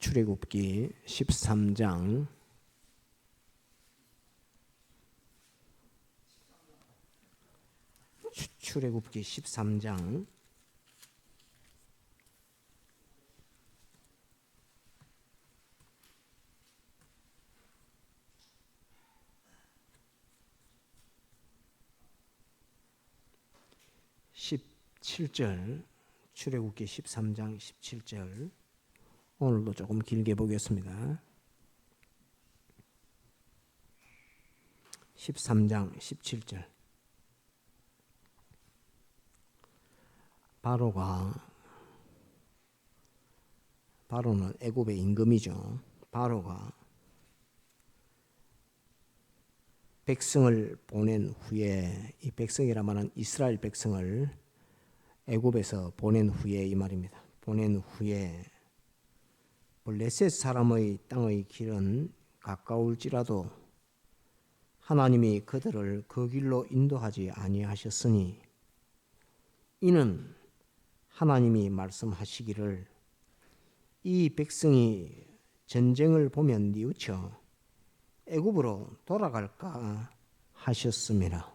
출애굽기 13장 출애굽기 13장 17절 출애굽기 13장 17절 오늘도 조금 길게 보겠습니다. 13장 17절 바로는 애굽의 임금이죠. 바로가 백성을 보낸 후에 이 백성이라 말하는 이스라엘 백성을 애굽에서 보낸 후에 이 말입니다. 보낸 후에 블레셋 사람의 땅의 길은 가까울지라도 하나님이 그들을 그 길로 인도하지 아니하셨으니 이는 하나님이 말씀하시기를 이 백성이 전쟁을 보면 뉘우쳐 애굽으로 돌아갈까 하셨음이라.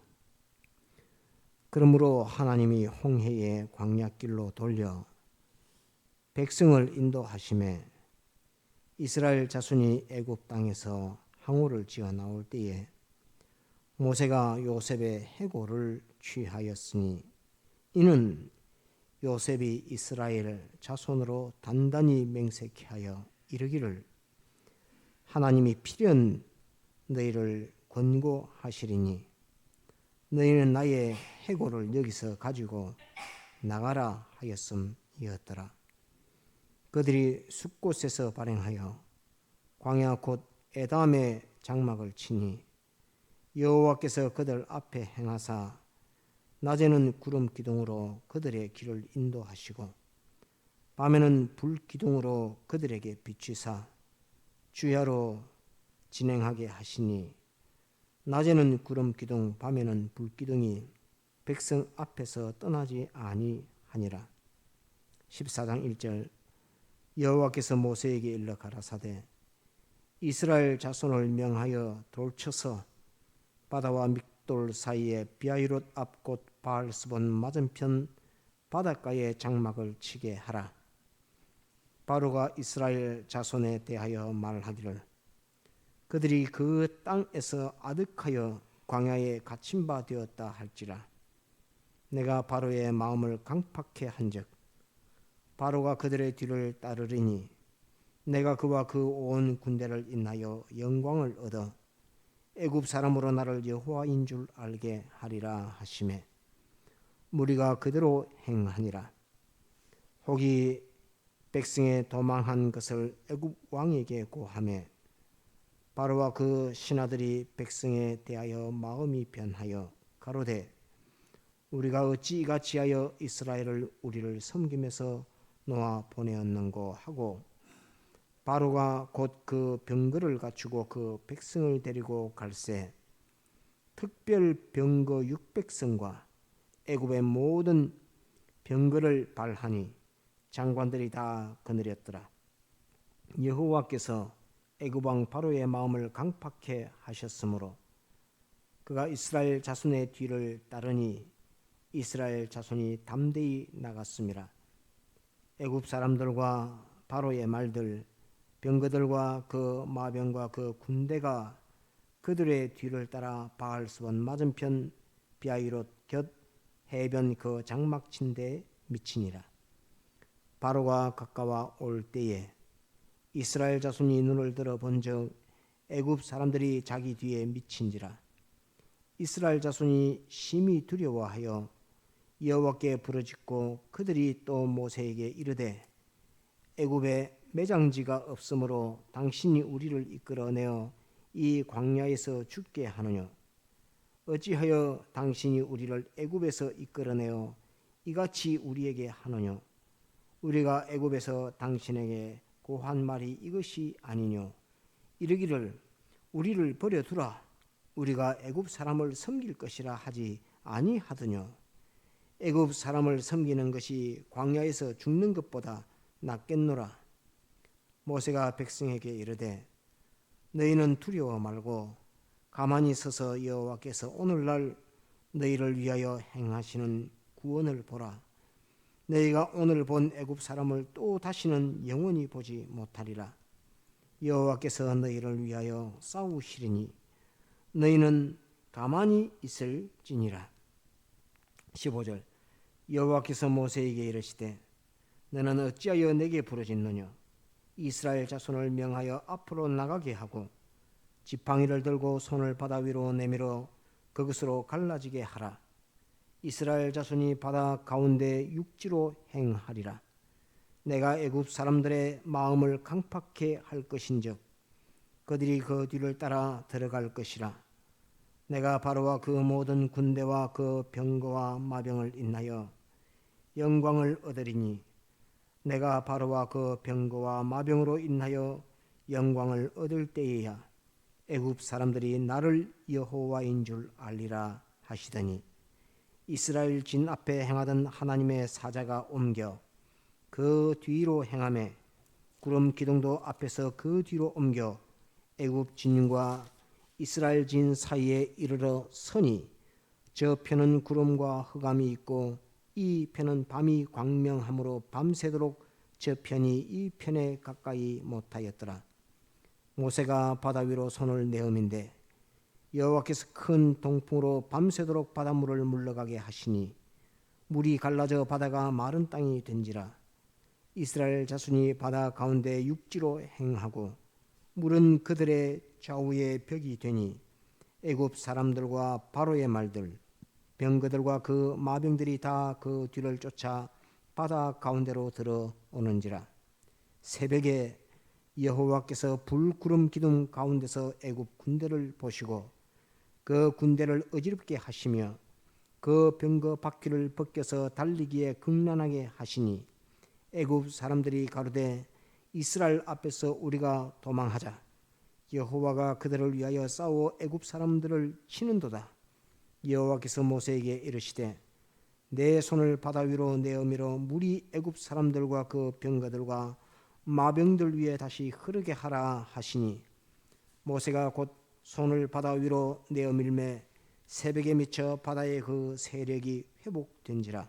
그러므로 하나님이 홍해의 광야길로 돌려 백성을 인도하심에 이스라엘 자손이 애굽 땅에서 항우를 지어 나올 때에 모세가 요셉의 해골을 취하였으니 이는 요셉이 이스라엘 자손으로 단단히 맹세케하여 이르기를 하나님이 필연 너희를 권고하시리니 너희는 나의 해골을 여기서 가지고 나가라 하였음이었더라. 그들이 숫곳에서 발행하여 광야 곧 에담의 장막을 치니 여호와께서 그들 앞에 행하사 낮에는 구름 기둥으로 그들의 길을 인도하시고 밤에는 불 기둥으로 그들에게 비추사 주야로 진행하게 하시니 낮에는 구름 기둥 밤에는 불 기둥이 백성 앞에서 떠나지 아니하니라. 14장 1절 여호와께서 모세에게 일러 가라사대 이스라엘 자손을 명하여 돌쳐서 바다와 믹돌 사이에 비아이롯 앞 곧 바알스본 맞은편 바닷가에 장막을 치게 하라. 바로가 이스라엘 자손에 대하여 말하기를 그들이 그 땅에서 아득하여 광야에 갇힌 바 되었다 할지라. 내가 바로의 마음을 강팍해 한즉 바로가 그들의 뒤를 따르리니 내가 그와 그 온 군대를 인하여 영광을 얻어 애굽 사람으로 나를 여호와인 줄 알게 하리라 하시매 무리가 그대로 행하니라. 혹이 백성의 도망한 것을 애굽 왕에게 고하매 바로와 그 신하들이 백성에 대하여 마음이 변하여 가로되 우리가 어찌 이같이 하여 이스라엘을 우리를 섬김에서 놓아 보내었는고 하고 바로가 곧 그 병거를 갖추고 그 백성을 데리고 갈새 특별 병거 600성과 애굽의 모든 병거를 발하니 장관들이 다 거느렸더라. 여호와께서 애굽 왕 바로의 마음을 강팍해 하셨으므로 그가 이스라엘 자손의 뒤를 따르니 이스라엘 자손이 담대히 나갔음이라. 애굽 사람들과 바로의 말들 병거들과 그 마병과 그 군대가 그들의 뒤를 따라 바알스본 맞은편 비아이롯 곁 해변 그 장막 친 데 미치니라. 바로가 가까워 올 때에 이스라엘 자손이 눈을 들어 본즉 애굽 사람들이 자기 뒤에 미친지라. 이스라엘 자손이 심히 두려워하여 여호와께 부르짖고 그들이 또 모세에게 이르되 애굽에 매장지가 없으므로 당신이 우리를 이끌어내어 이 광야에서 죽게 하느냐. 어찌하여 당신이 우리를 애굽에서 이끌어내어 이같이 우리에게 하느냐. 우리가 애굽에서 당신에게 고한 말이 이것이 아니뇨. 이르기를 우리를 버려두라. 우리가 애굽 사람을 섬길 것이라 하지 아니하더뇨. 애굽 사람을 섬기는 것이 광야에서 죽는 것보다 낫겠노라. 모세가 백성에게 이르되 너희는 두려워 말고 가만히 서서 여호와께서 오늘날 너희를 위하여 행하시는 구원을 보라. 너희가 오늘 본 애굽 사람을 또 다시는 영원히 보지 못하리라. 여호와께서 너희를 위하여 싸우시리니 너희는 가만히 있을지니라. 15절 여호와께서 모세에게 이르시되 너는 어찌하여 내게 부르짖느냐. 이스라엘 자손을 명하여 앞으로 나가게 하고 지팡이를 들고 손을 바다 위로 내밀어 그것으로 갈라지게 하라. 이스라엘 자손이 바다 가운데 육지로 행하리라. 내가 애굽 사람들의 마음을 강팍해 할 것인즉 그들이 그 뒤를 따라 들어갈 것이라. 내가 바로와 그 모든 군대와 그 병거와 마병을 인하여 영광을 얻으리니 내가 바로와 그 병거와 마병으로 인하여 영광을 얻을 때에야 애굽 사람들이 나를 여호와인 줄 알리라 하시더니 이스라엘 진 앞에 행하던 하나님의 사자가 옮겨 그 뒤로 행하매 구름 기둥도 앞에서 그 뒤로 옮겨 애굽 진과 이스라엘 진 사이에 이르러 서니 저 편은 구름과 흑암이 있고 이 편은 밤이 광명함으로 밤새도록 저 편이 이 편에 가까이 못하였더라. 모세가 바다 위로 손을 내음인데 여호와께서 큰 동풍으로 밤새도록 바닷물을 물러가게 하시니 물이 갈라져 바다가 마른 땅이 된지라. 이스라엘 자손이 바다 가운데 육지로 행하고 물은 그들의 좌우에 벽이 되니 애굽 사람들과 바로의 말들 병거들과 그 마병들이 다 그 뒤를 쫓아 바다 가운데로 들어오는지라. 새벽에 여호와께서 불구름 기둥 가운데서 애굽 군대를 보시고 그 군대를 어지럽게 하시며 그 병거 바퀴를 벗겨서 달리기에 극난하게 하시니 애굽 사람들이 가로되 이스라엘 앞에서 우리가 도망하자. 여호와가 그들을 위하여 싸워 애굽 사람들을 치는도다. 여호와께서 모세에게 이르시되 내 손을 바다 위로 내어밀어 물이 애굽 사람들과 그 병거들과 마병들 위에 다시 흐르게 하라 하시니 모세가 곧 손을 바다 위로 내어밀매 새벽에 미쳐 바다의 그 세력이 회복된지라.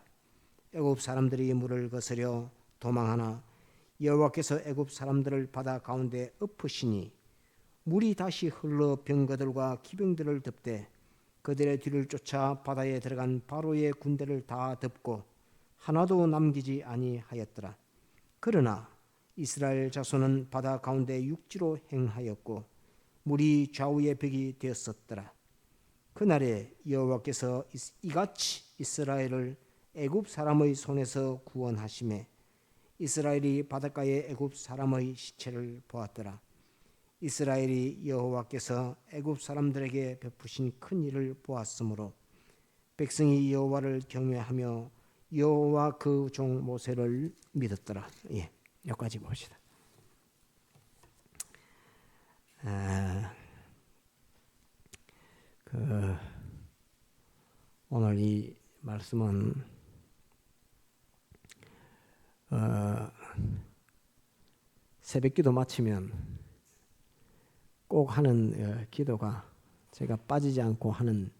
애굽 사람들이 물을 거스려 도망하나 여호와께서 애굽 사람들을 바다 가운데 엎으시니 물이 다시 흘러 병거들과 기병들을 덮되 그들의 뒤를 쫓아 바다에 들어간 바로의 군대를 다 덮고 하나도 남기지 아니하였더라. 그러나 이스라엘 자손은 바다 가운데 육지로 행하였고 물이 좌우의 벽이 되었었더라. 그날에 여호와께서 이같이 이스라엘을 애굽 사람의 손에서 구원하시매 이스라엘이 바닷가에 애굽 사람의 시체를 보았더라. 이스라엘이 여호와께서 애굽 사람들에게 베푸신 큰 일을 보았으므로 백성이 여호와를 경외하며 여호와 그 종 모세를 믿었더라. 예, 여기까지 봅시다. 오늘 이 말씀은 새벽기도 마치면 꼭 하는 기도가 제가 빠지지 않고 하는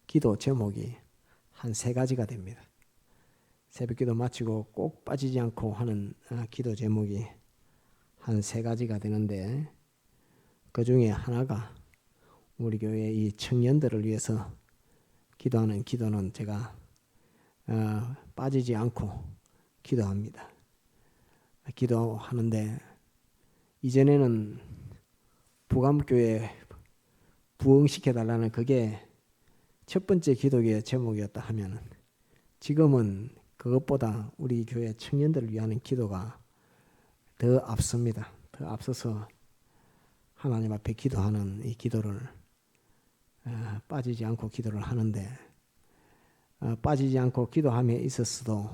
기도 제목이 한 3가지가 됩니다. 새벽기도 마치고 꼭 빠지지 않고 하는 기도 제목이 한 3가지가 되는데 그 중에 하나가 우리 교회 이 청년들을 위해서 기도하는 기도는 제가 빠지지 않고 기도합니다. 기도하는데 이전에는 부감교회 부흥시켜달라는 그게 첫 번째 기도의 제목이었다 하면 지금은 그것보다 우리 교회 청년들을 위한 기도가 더 앞섭니다. 더 앞서서 하나님 앞에 기도하는 이 기도를 빠지지 않고 기도를 하는데 빠지지 않고 기도함에 있어서도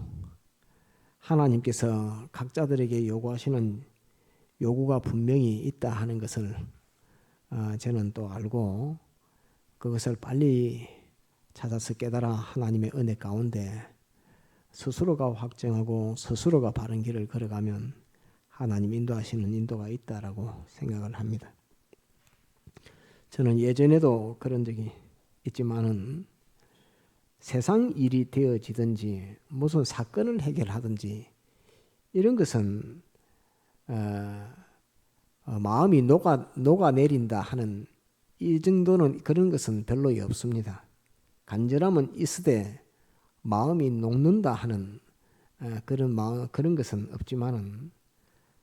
하나님께서 각자들에게 요구하시는 요구가 분명히 있다 하는 것을 저는 또 알고 그것을 빨리 찾아서 깨달아 하나님의 은혜 가운데 스스로가 확정하고 스스로가 바른 길을 걸어가면 하나님 인도하시는 인도가 있다라고 생각을 합니다. 저는 예전에도 그런 적이 있지만은 세상 일이 되어지든지 무슨 사건을 해결하든지 이런 것은 마음이 녹아내린다 하는 이 정도는 그런 것은 별로 없습니다. 간절함은 있으되 마음이 녹는다 하는 그런 것은 없지만은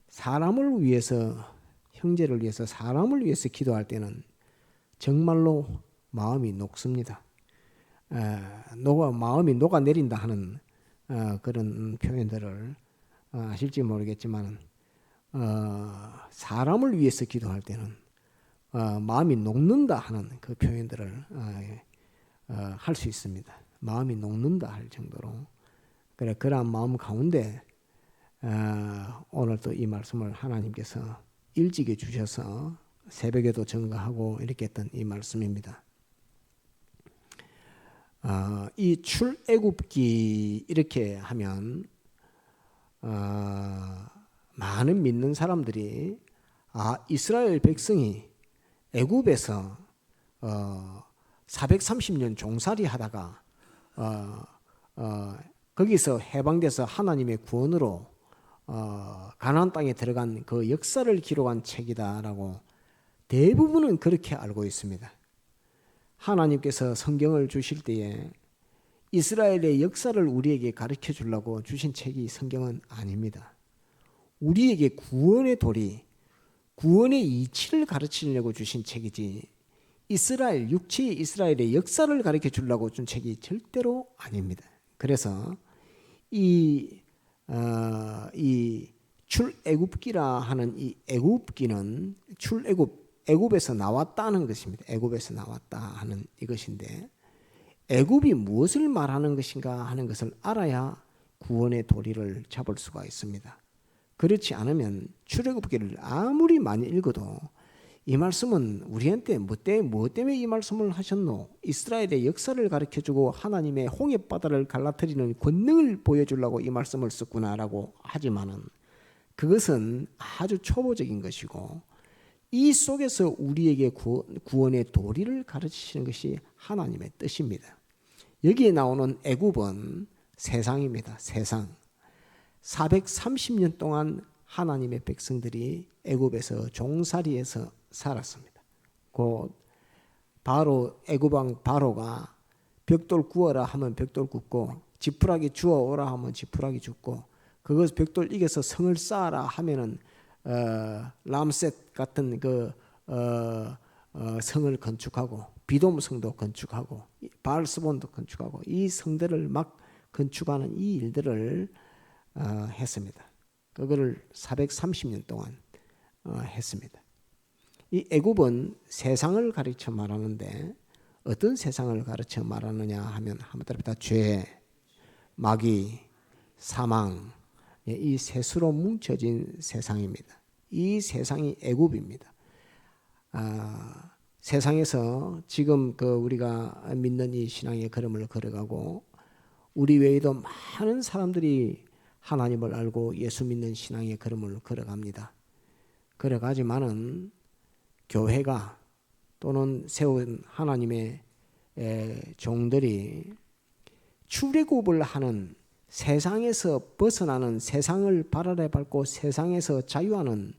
사람을 위해서 형제를 위해서 사람을 위해서 기도할 때는 정말로 마음이 녹습니다. 마음이 녹아내린다 하는 그런 표현들을 아실지 모르겠지만 사람을 위해서 기도할 때는 마음이 녹는다 하는 그 표현들을 할 수 있습니다. 마음이 녹는다 할 정도로 그러한 마음 가운데 오늘 또 이 말씀을 하나님께서 일찍이 주셔서 새벽에도 증거하고 이렇게 했던 이 말씀입니다. 이 출애굽기 이렇게 하면 많은 믿는 사람들이 이스라엘 백성이 애굽에서 430년 종살이 하다가 거기서 해방돼서 하나님의 구원으로 가나안 땅에 들어간 그 역사를 기록한 책이다라고 대부분은 그렇게 알고 있습니다. 하나님께서 성경을 주실 때에 이스라엘의 역사를 우리에게 가르쳐 주려고 주신 책이 성경은 아닙니다. 우리에게 구원의 도리, 구원의 이치를 가르치려고 주신 책이지 육체의 이스라엘의 역사를 가르쳐 주려고 준 책이 절대로 아닙니다. 그래서 이 출애굽기라 하는 이 애굽기는 애굽에서 나왔다는 것입니다. 애굽에서 나왔다 하는 이것인데 애굽이 무엇을 말하는 것인가 하는 것을 알아야 구원의 도리를 잡을 수가 있습니다. 그렇지 않으면 출애굽기를 아무리 많이 읽어도 이 말씀은 우리한테 무엇 때문에 이 말씀을 하셨노? 이스라엘의 역사를 가르쳐주고 하나님의 홍해바다를 갈라뜨리는 권능을 보여주려고 이 말씀을 썼구나라고 하지만은 그것은 아주 초보적인 것이고 이 속에서 우리에게 구원의 도리를 가르치시는 것이 하나님의 뜻입니다. 여기에 나오는 애굽은 세상입니다. 세상. 430년 동안 하나님의 백성들이 애굽에서 종살이에서 살았습니다. 곧 애굽 왕 바로가 벽돌 구워라 하면 벽돌 굽고 지푸라기 주워오라 하면 지푸라기 줍고 그것 벽돌 이겨서 성을 쌓아라 하면은 람셋 같은 성을 건축하고 비돔성도 건축하고 바알스본도 건축하고 이 성들을 막 건축하는 이 일들을 했습니다. 그거를 430년 동안 했습니다. 이 애굽은 세상을 가르쳐 말하는데 어떤 세상을 가르쳐 말하느냐 하면 한마디로 죄, 마귀, 사망 이 셋으로 뭉쳐진 세상입니다. 이 세상이 애굽입니다. 세상에서 지금 우리가 믿는 이 신앙의 걸음을 걸어가고 우리 외에도 많은 사람들이 하나님을 알고 예수 믿는 신앙의 걸음을 걸어갑니다. 걸어가지만은 교회가 또는 세운 하나님의 종들이 출애굽을 하는 세상에서 벗어나는 세상을 발 아래 밟고 세상에서 자유하는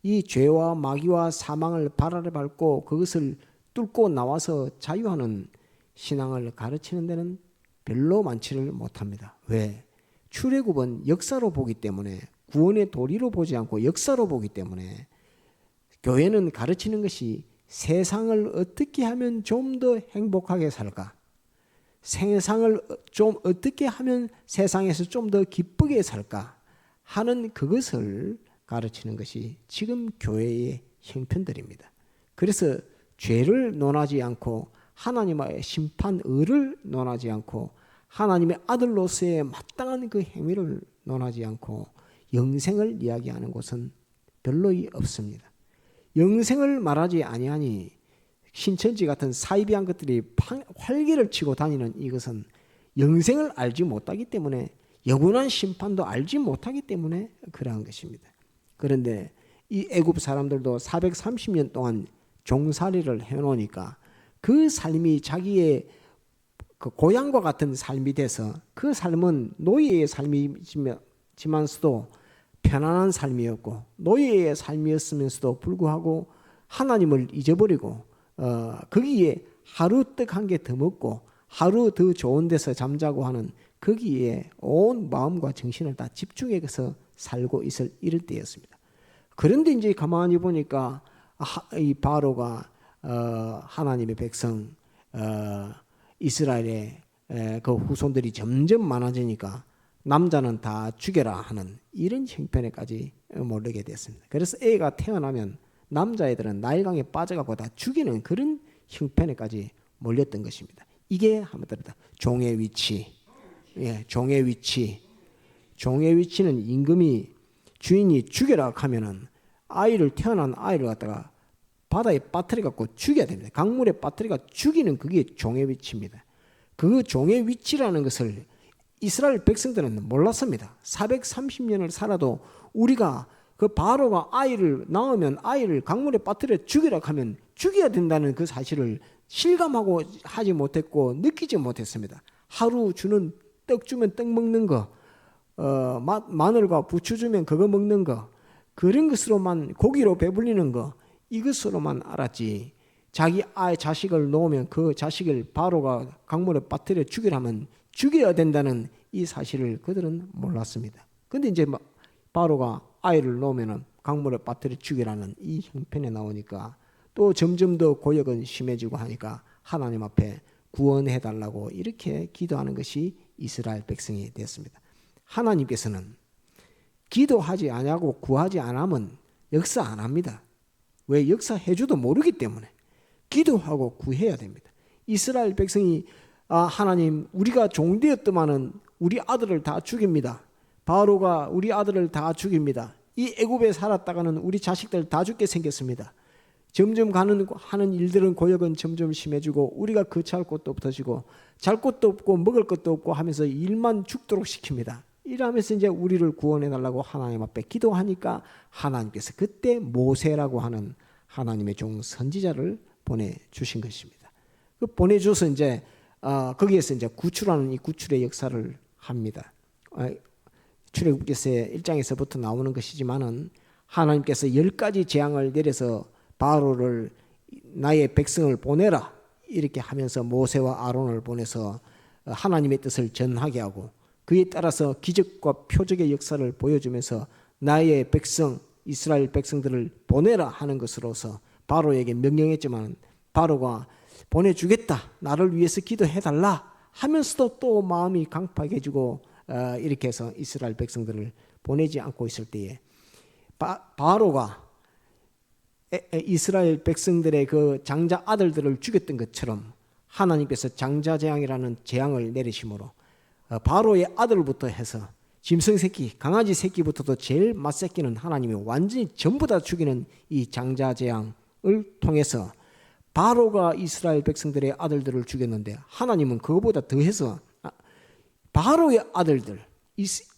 이 죄와 마귀와 사망을 발 아래 밟고 그것을 뚫고 나와서 자유하는 신앙을 가르치는 데는 별로 많지를 못합니다. 왜? 출애굽은 역사로 보기 때문에 구원의 도리로 보지 않고 역사로 보기 때문에 교회는 가르치는 것이 세상을 어떻게 하면 좀 더 행복하게 살까? 세상을 좀 어떻게 하면 세상에서 좀 더 기쁘게 살까? 하는 그것을 가르치는 것이 지금 교회의 형편들입니다. 그래서 죄를 논하지 않고 하나님의 심판의를 논하지 않고 하나님의 아들로서의 마땅한 그 행위를 논하지 않고 영생을 이야기하는 곳은 별로 없습니다. 영생을 말하지 아니하니 신천지 같은 사이비한 것들이 활개를 치고 다니는 이것은 영생을 알지 못하기 때문에 영원한 심판도 알지 못하기 때문에 그러한 것입니다. 그런데 이 애굽 사람들도 430년 동안 종살이를 해놓으니까 그 삶이 자기의 그 고향과 같은 삶이 돼서 그 삶은 노예의 삶이지만서도 편안한 삶이었고, 노예의 삶이었으면서도 불구하고 하나님을 잊어버리고 거기에 하루 떡 한 개 더 먹고 하루 더 좋은 데서 잠자고 하는, 거기에 온 마음과 정신을 다 집중해서 살고 있을 이럴 때였습니다. 그런데 이제 가만히 보니까 이 바로가 하나님의 백성 이스라엘의 그 후손들이 점점 많아지니까 남자는 다 죽여라 하는 이런 형편에까지 몰리게 됐습니다. 그래서 애가 태어나면 남자애들은 나일강에 빠져가고 다 죽이는 그런 형편에까지 몰렸던 것입니다. 이게 한마디로 종의 위치. 예, 종의 위치. 종의 위치는 임금이 주인이 죽여라 하면은 태어난 아이를 갖다가 바다에 빠뜨려 갖고 죽여야 됩니다. 강물에 빠뜨려가 죽이는 그게 종의 위치입니다. 그 종의 위치라는 것을 이스라엘 백성들은 몰랐습니다. 430년을 살아도 우리가 그 바로가 아이를 낳으면 아이를 강물에 빠뜨려 죽이라 하면 죽여야 된다는 그 사실을 실감하고 하지 못했고 느끼지 못했습니다. 하루 주는 떡 주면 떡 먹는 거, 마늘과 부추 주면 그거 먹는 거, 그런 것으로만, 고기로 배불리는 거, 이것으로만 알았지. 자기 자식을 놓으면 그 자식을 바로가 강물에 빠뜨려 죽이라면 죽여야 된다는 이 사실을 그들은 몰랐습니다. 근데 이제 바로가 아이를 놓으면 강물에 빠뜨려 죽이라는 이 형편에 나오니까 또 점점 더 고역은 심해지고 하니까 하나님 앞에 구원해 달라고 이렇게 기도하는 것이 이스라엘 백성이 됐습니다. 하나님께서는 기도하지 않냐고 구하지 않으면 역사 안 합니다. 왜? 역사해 줘도 모르기 때문에 기도하고 구해야 됩니다. 이스라엘 백성이 하나님, 우리가 종되었더만은 우리 아들을 다 죽입니다. 바로가 우리 아들을 다 죽입니다. 이 애굽에 살았다가는 우리 자식들 다 죽게 생겼습니다. 점점 하는 일들은 고역은 점점 심해지고 우리가 거처할 곳도 없어지고 잘 곳도 없고 먹을 것도 없고 하면서 일만 죽도록 시킵니다. 이러면서 이제 우리를 구원해 달라고 하나님 앞에 기도하니까 하나님께서 그때 모세라고 하는 하나님의 종 선지자를 보내주신 것입니다. 그 보내줘서 이제 거기에서 이제 구출하는 이 구출의 역사를 합니다. 출애굽기서의 1장에서부터 나오는 것이지만은 하나님께서 10가지 재앙을 내려서 바로를 나의 백성을 보내라 이렇게 하면서 모세와 아론을 보내서 하나님의 뜻을 전하게 하고 그에 따라서 기적과 표적의 역사를 보여주면서 나의 백성 이스라엘 백성들을 보내라 하는 것으로서 바로에게 명령했지만 바로가 보내주겠다, 나를 위해서 기도해달라 하면서도 또 마음이 강팍해지고 이렇게 해서 이스라엘 백성들을 보내지 않고 있을 때에 바로가 이스라엘 백성들의 그 장자 아들들을 죽였던 것처럼 하나님께서 장자재앙이라는 재앙을 내리심으로 바로의 아들부터 해서 짐승 새끼, 강아지 새끼부터도 제일 맏새끼는 하나님이 완전히 전부 다 죽이는 이 장자재앙을 통해서 바로가 이스라엘 백성들의 아들들을 죽였는데 하나님은 그거보다 더해서 바로의 아들들,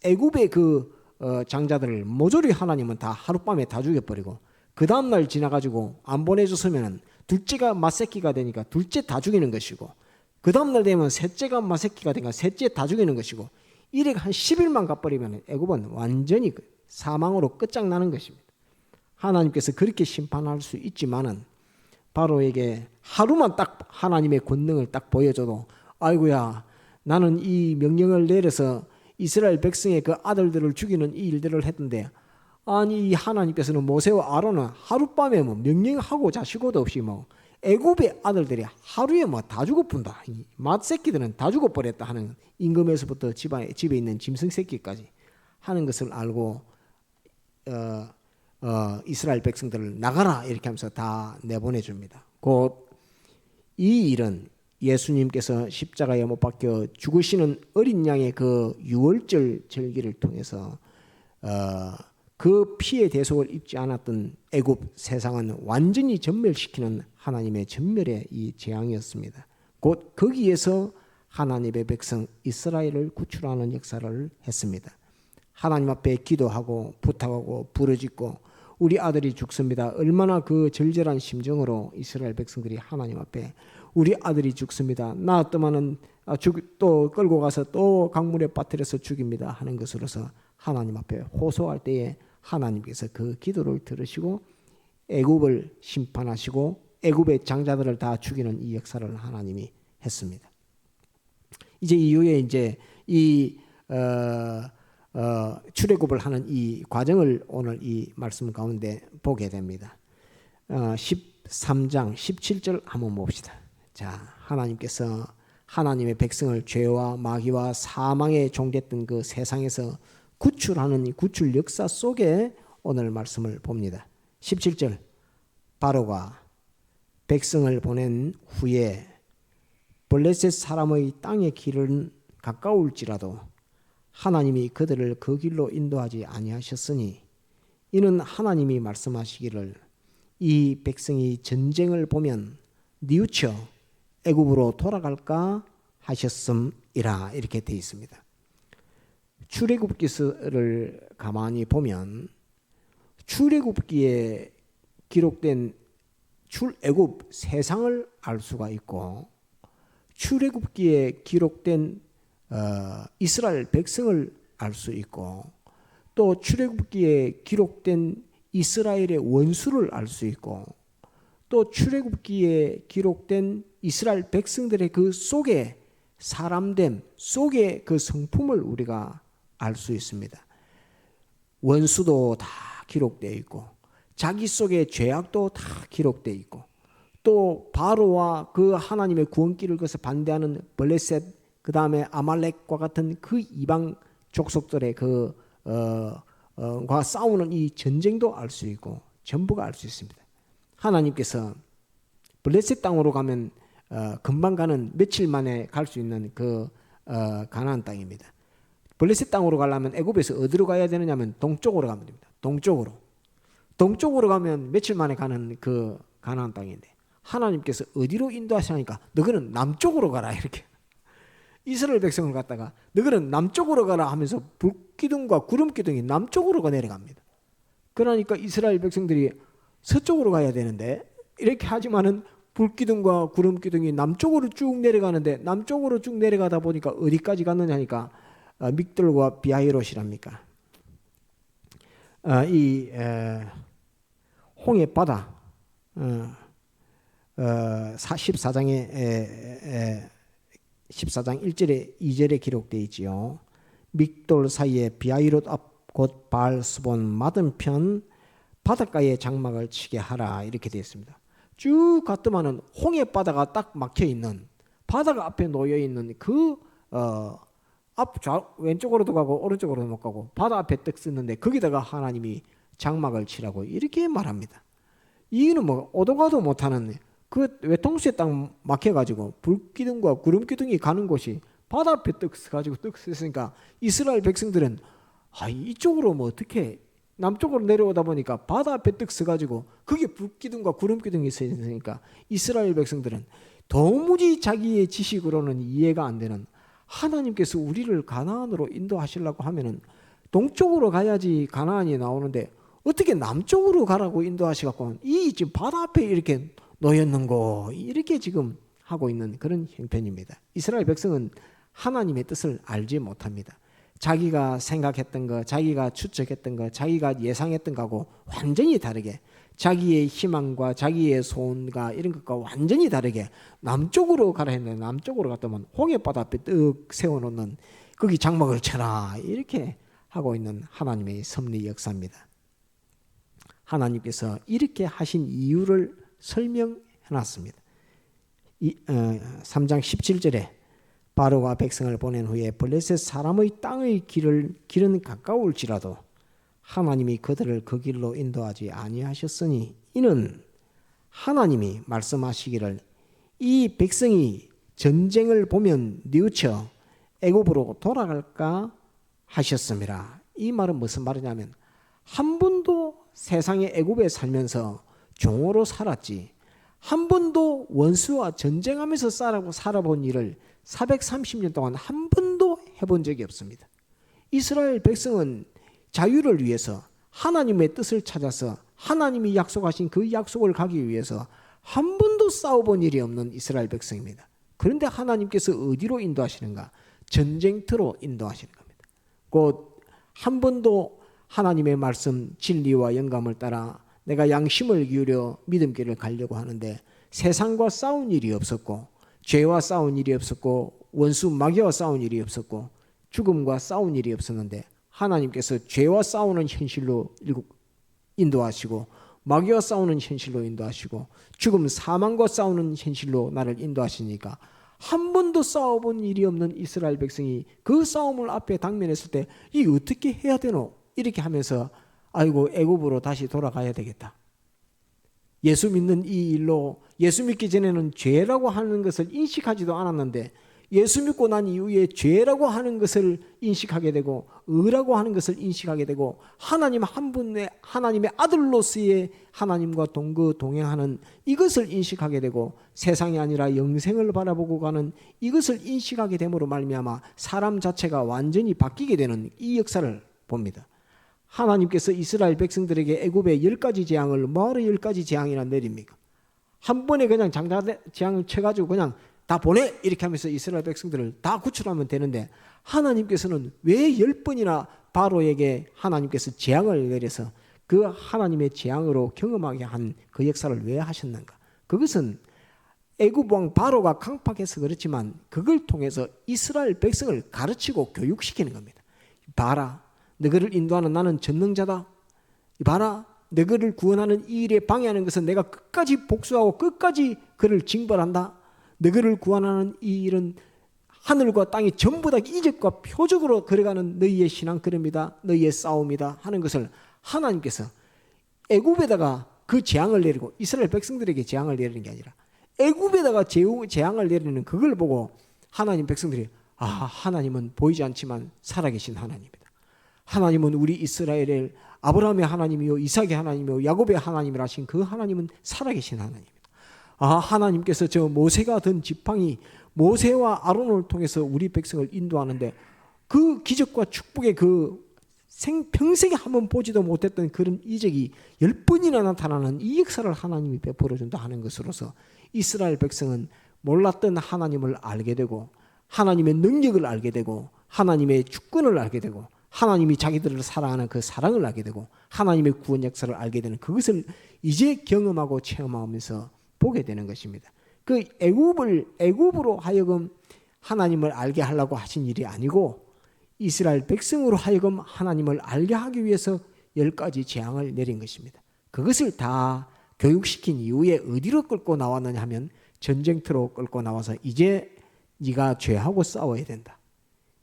애굽의 그 장자들을 모조리 하나님은 다 하룻밤에 다 죽여버리고 그 다음날 지나가지고 안 보내줬으면 둘째가 맏새끼가 되니까 둘째 다 죽이는 것이고 그 다음날 되면 셋째가 맏새끼가 되니까 셋째 다 죽이는 것이고 이래 한 10일만 가버리면 애굽은 완전히 사망으로 끝장나는 것입니다. 하나님께서 그렇게 심판할 수 있지만은 바로에게 하루만 딱 하나님의 권능을 딱 보여줘도 아이고야 나는 이 명령을 내려서 이스라엘 백성의 그 아들들을 죽이는 이 일들을 했던데 아니 하나님께서는 모세와 아론은 하룻밤에 명령하고 자시고도 없이 애굽의 아들들이 하루에 다 죽어뿐다. 맏새끼들은 다 죽어버렸다 하는 임금에서부터 집에 있는 짐승 새끼까지 하는 것을 알고 이스라엘 백성들을 나가라 이렇게 하면서 다 내보내줍니다. 곧 이 일은 예수님께서 십자가에 못 박혀 죽으시는 어린 양의 그 유월절 절기를 통해서 그 피의 대속을 입지 않았던 애굽 세상은 완전히 전멸시키는 하나님의 전멸의 이 재앙이었습니다. 곧 거기에서 하나님의 백성 이스라엘을 구출하는 역사를 했습니다. 하나님 앞에 기도하고 부탁하고 부르짖고 우리 아들이 죽습니다. 얼마나 그 절절한 심정으로 이스라엘 백성들이 하나님 앞에 우리 아들이 죽습니다. 낳았더만은 또 끌고 가서 또 강물에 빠뜨려서 죽입니다 하는 것으로서 하나님 앞에 호소할 때에 하나님께서 그 기도를 들으시고 애굽을 심판하시고 애굽의 장자들을 다 죽이는 이 역사를 하나님이 했습니다. 이제 이후에 이제 이 출애굽을 하는 이 과정을 오늘 이 말씀 가운데 보게 됩니다. 13장 17절 한번 봅시다. 자, 하나님께서 하나님의 백성을 죄와 마귀와 사망에 종됐던 그 세상에서 구출하는 이 구출 역사 속에 오늘 말씀을 봅니다. 17절 바로가 백성을 보낸 후에 블레셋 사람의 땅의 길은 가까울지라도 하나님이 그들을 그 길로 인도하지 아니하셨으니 이는 하나님이 말씀하시기를 이 백성이 전쟁을 보면 뉘우쳐 애굽으로 돌아갈까 하셨음이라 이렇게 되어 있습니다. 출애굽기서를 가만히 보면 출애굽기에 기록된 출애굽 세상을 알 수가 있고 출애굽기에 기록된 이스라엘 백성을 알 수 있고 또 출애굽기에 기록된 이스라엘의 원수를 알 수 있고 또 출애굽기에 기록된 이스라엘 백성들의 그 속에 사람됨 속에 그 성품을 우리가 알 수 있습니다. 원수도 다 기록되어 있고 자기 속에 죄악도 다 기록되어 있고 또 바로와 그 하나님의 구원길을 거서 반대하는 블레셋 그 다음에 아말렉과 같은 그 이방 족속들의 과 싸우는 이 전쟁도 알 수 있고 전부가 알 수 있습니다. 하나님께서 블레셋 땅으로 가면 금방 가는 며칠 만에 갈 수 있는 그 가나안 땅입니다. 블레셋 땅으로 가려면 애굽에서 어디로 가야 되느냐면 동쪽으로 가면 됩니다. 동쪽으로 가면 며칠 만에 가는 그 가나안 땅인데 하나님께서 어디로 인도하시니까 너희는 남쪽으로 가라 이렇게 이스라엘 백성을 갖다가 너희는 남쪽으로 가라 하면서 불기둥과 구름기둥이 남쪽으로 내려갑니다. 그러니까 이스라엘 백성들이 서쪽으로 가야 되는데 이렇게 하지만은 불기둥과 구름기둥이 남쪽으로 쭉 내려가는데 남쪽으로 쭉 내려가다 보니까 어디까지 갔느냐니까 믹돌과 비하이롯이랍니까? 이 홍해 바다 14장 1절에 2절에 기록되어 있지요. 믹돌 사이에 비하이롯 앞 곧 바알스본 맞은편 바닷가에 장막을 치게 하라 이렇게 되어 있습니다. 쭉 갔더만은 홍해 바다가 딱 막혀 있는 바다가 앞에 놓여 있는 그 왼쪽으로도 가고 오른쪽으로도 못 가고 바다 앞에 떡 쓰는데 거기다가 하나님이 장막을 치라고 이렇게 말합니다. 이유는 뭐 오도 가도 못하는 그 외통수에 딱 막혀가지고 불기둥과 구름기둥이 가는 곳이 바다 앞에 떡 써가지고 떡 쓰니까 이스라엘 백성들은 이쪽으로 뭐 어떻게 남쪽으로 내려오다 보니까 바다 앞에 떡 써가지고 그게 불기둥과 구름기둥이 있으니까 이스라엘 백성들은 도무지 자기의 지식으로는 이해가 안 되는 하나님께서 우리를 가나안으로 인도하시려고 하면은 동쪽으로 가야지 가나안이 나오는데 어떻게 남쪽으로 가라고 인도하시갖고 이 지금 바다 앞에 이렇게 놓였는고 이렇게 지금 하고 있는 그런 형편입니다. 이스라엘 백성은 하나님의 뜻을 알지 못합니다. 자기가 생각했던 거, 자기가 추측했던 거, 자기가 예상했던 거하고 완전히 다르게 자기의 희망과 자기의 소원과 이런 것과 완전히 다르게 남쪽으로 가라 했는데 남쪽으로 갔다면 홍해바다 앞에 떡 세워놓는 거기 장막을 쳐라 이렇게 하고 있는 하나님의 섭리 역사입니다. 하나님께서 이렇게 하신 이유를 설명해놨습니다. 3장 17절에 바로가 백성을 보낸 후에 블레셋 사람의 땅의 길은 가까울지라도 하나님이 그들을 그 길로 인도하지 아니하셨으니 이는 하나님이 말씀하시기를 이 백성이 전쟁을 보면 뉘우쳐 애굽으로 돌아갈까 하셨음이라. 이 말은 무슨 말이냐면 한 번도 세상의 애굽에 살면서 종으로 살았지 한 번도 원수와 전쟁하면서 살아본 일을 430년 동안 한 번도 해본 적이 없습니다. 이스라엘 백성은 자유를 위해서 하나님의 뜻을 찾아서 하나님이 약속하신 그 약속을 가기 위해서 한 번도 싸워본 일이 없는 이스라엘 백성입니다. 그런데 하나님께서 어디로 인도하시는가? 전쟁터로 인도하시는 겁니다. 곧 한 번도 하나님의 말씀 진리와 영감을 따라 내가 양심을 기울여 믿음길을 가려고 하는데 세상과 싸운 일이 없었고 죄와 싸운 일이 없었고 원수 마귀와 싸운 일이 없었고 죽음과 싸운 일이 없었는데 하나님께서 죄와 싸우는 현실로 인도하시고 마귀와 싸우는 현실로 인도하시고 죽음 사망과 싸우는 현실로 나를 인도하시니까 한 번도 싸워본 일이 없는 이스라엘 백성이 그 싸움을 앞에 당면했을 때 이 어떻게 해야 되노? 이렇게 하면서 아이고 애굽으로 다시 돌아가야 되겠다. 예수 믿는 이 일로 예수 믿기 전에는 죄라고 하는 것을 인식하지도 않았는데 예수 믿고 난 이후에 죄라고 하는 것을 인식하게 되고 의라고 하는 것을 인식하게 되고 하나님 한 분의 하나님의 아들로서의 하나님과 동행하는 이것을 인식하게 되고 세상이 아니라 영생을 바라보고 가는 이것을 인식하게 됨으로 말미암아 사람 자체가 완전히 바뀌게 되는 이 역사를 봅니다. 하나님께서 이스라엘 백성들에게 애굽의 10가지 재앙을 뭐하러 10가지 재앙이나 내립니까? 한 번에 그냥 재앙을 쳐가지고 그냥 다 보내 이렇게 하면서 이스라엘 백성들을 다 구출하면 되는데 하나님께서는 왜 10번이나 바로에게 하나님께서 재앙을 내려서 그 하나님의 재앙으로 경험하게 한 그 역사를 왜 하셨는가? 그것은 애굽 왕 바로가 강팍해서 그렇지만 그걸 통해서 이스라엘 백성을 가르치고 교육시키는 겁니다. 봐라, 너희를 인도하는 나는 전능자다. 봐라, 너희를 구원하는 이 일에 방해하는 것은 내가 끝까지 복수하고 끝까지 그를 징벌한다. 너희를 구원하는 이 일은 하늘과 땅이 전부 다 이적과 표적으로 걸어가는 너희의 신앙 걸음이다. 너희의 싸움이다 하는 것을 하나님께서 애굽에다가 그 재앙을 내리고 이스라엘 백성들에게 재앙을 내리는 게 아니라 애굽에다가 재앙을 내리는 그걸 보고 하나님 백성들이 하나님은 보이지 않지만 살아계신 하나님이다. 하나님은 우리 이스라엘의 아브라함의 하나님이요 이삭의 하나님이요 야곱의 하나님이라 하신 그 하나님은 살아계신 하나님입니다. 하나님께서 저 모세가 든 지팡이 모세와 아론을 통해서 우리 백성을 인도하는데 그 기적과 축복의 그 평생에 한번 보지도 못했던 그런 이적이 10번이나 나타나는 이 역사를 하나님이 베풀어 준다 하는 것으로서 이스라엘 백성은 몰랐던 하나님을 알게 되고 하나님의 능력을 알게 되고 하나님의 주권을 알게 되고 하나님이 자기들을 사랑하는 그 사랑을 알게 되고 하나님의 구원 역사를 알게 되는 그것을 이제 경험하고 체험하면서 보게 되는 것입니다. 그 애굽으로 하여금 하나님을 알게 하려고 하신 일이 아니고 이스라엘 백성으로 하여금 하나님을 알게 하기 위해서 10가지 재앙을 내린 것입니다. 그것을 다 교육시킨 이후에 어디로 끌고 나왔느냐 하면 전쟁터로 끌고 나와서 이제 네가 죄하고 싸워야 된다.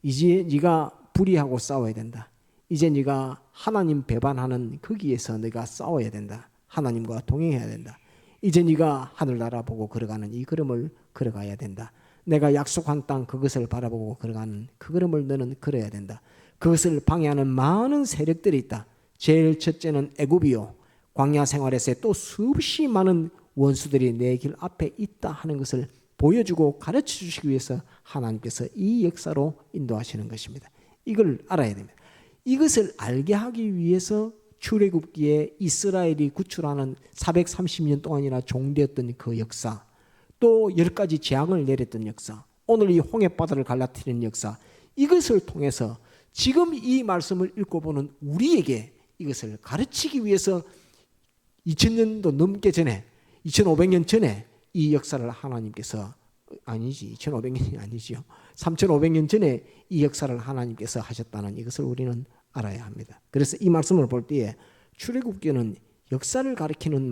이제 네가 불의하고 싸워야 된다. 이제 네가 하나님 배반하는 거기에서 네가 싸워야 된다. 하나님과 동행해야 된다. 이제 네가 하늘나라 보고 걸어가는 이 걸음을 걸어가야 된다. 내가 약속한 땅 그것을 바라보고 걸어가는 그 걸음을 너는 걸어야 된다. 그것을 방해하는 많은 세력들이 있다. 제일 첫째는 애굽이요. 광야 생활에서 또 수없이 많은 원수들이 내 길 앞에 있다 하는 것을 보여주고 가르쳐 주시기 위해서 하나님께서 이 역사로 인도하시는 것입니다. 이걸 알아야 됩니다. 이것을 알게 하기 위해서 출애굽기에 이스라엘이 구출하는 430년 동안이나 종되었던 그 역사, 또 10가지 재앙을 내렸던 역사, 오늘 이 홍해바다를 갈라뜨리는 역사, 이것을 통해서 지금 이 말씀을 읽고 보는 우리에게 이것을 가르치기 위해서 2000년도 넘게 전에 2500년 전에 이 역사를 하나님께서 2500년이 아니지요. 3500년 전에 이 역사를 하나님께서 하셨다는 이것을 우리는 알아야 합니다. 그래서 이 말씀을 볼 때에 출애굽기는 역사를 가리키는